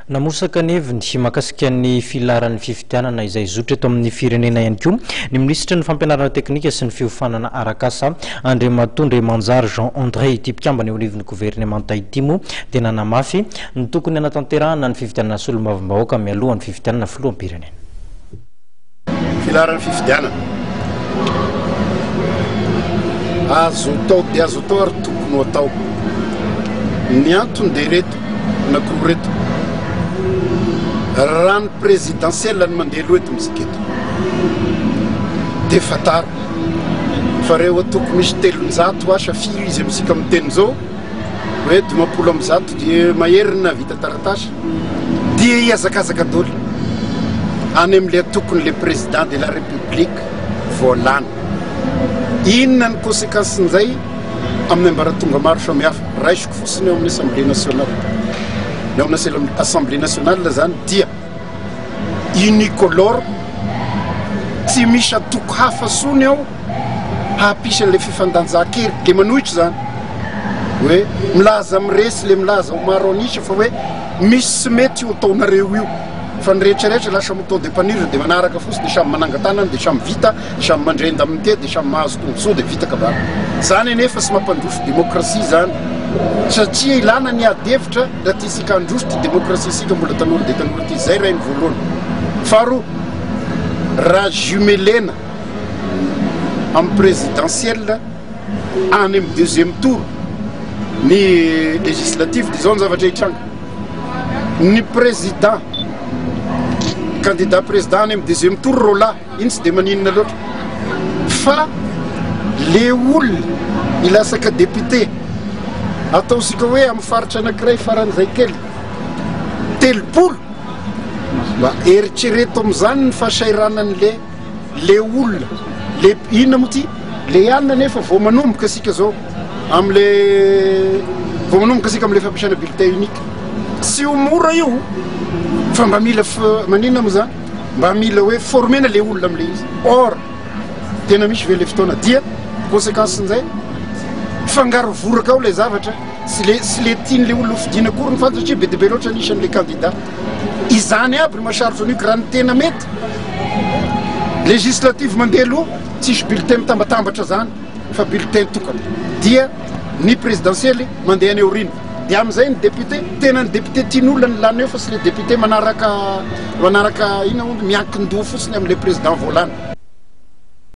Namosaka nevy ny makasika ny filaran'ny fifitianana izay zotra eto amin'ny firenena ihany koa ny minisitra ny fampianarana teknika sy ny fiofanana arakasa Andriamatoa Manjary Jean-André ity mpikambana eo anivon'ny gouvernemanta ity moa dia nanamafy ny tokony hanatanterahana ny fifitianana solombavam-bahoaka mialohan'ny fifitianana filoham-pirenena. Filaran'ny fifitianana azo atao dia azo atao ary tokony atao ny antony dia reto nakoro reto raha ny présidentielle ny mandeha aloha eto misika eto dia fataro fa reo atoko misy 300 asa firy izyamisika amin'ny teny zao hoe 200 dia maherina vita taratasy dia iazakazaka daholo any amin'ilay atokony le président de la république voalany. Inona ny conséquence nzay amin'ny ambaratonga maro samihafa raisiko fotsiny eo amin'ny assemblée nationale. Eo amin'ny assemblée nationale zany dia unicolore tsy misy atoko hafa sony ao hapisy an'ilay fifandanjahan-kely le manohitra zany hoe milaza miresy le milaza ho maro anisy fa hoe misy sy mety io ataonareo io fa ny rehetrarehetra lasa moto de panirina dia manaraka fotsiny dia samy manangan-tanana dia samy vita dia samy mandrenda amin'ny te dia samy mahazo tombontsoa dia vita kabary zany anefa sy mampandrosy démocratie zany satria ilana ny adevitra raha ty isika androsy ty démocratie isika mbola tanora dia tanora ty zay raha iny voalohany. Faharoa raha jumelena amin'ny présidentielle any amin'ny deuxième tour ny législatif dia zao ny zavatra hitranga ny président candidat président any amin'ny deuxième tour rola iny tsy dia maninona loatra fa le olona ilasaka député ataosika hoe amin'ny faritra anankiray faran'izay kely telopolo mba eritrereto amin'izany ny fahasairanan'le olona le inona moa ty le anina nefa vao manomboka asika zao am'le vao manomboka asika am'le fampiasana bulletin unique tsy ho mora io fa mba mila maninona moa zany mba mila hoe formena le olona am'le izy or tena misy ve le fotoana dia conséquence nzay fangaro voraka ao le zavatra sy le tiany le olona fidina akory ny fany satria be dia be loatra anisan'le candidat izany aby ny masarotra an'io raha ny tena mety législative mandeha aloha tsisy bulletin mitambatambatra zany fa bulletin tokana dia ny présidentielle mandeha ny aorina dia amin'izay ny député tena ny député tian'olona ny lany eo fa sy le député manaraka ina miankin-doha fotsiny amin'le président voalany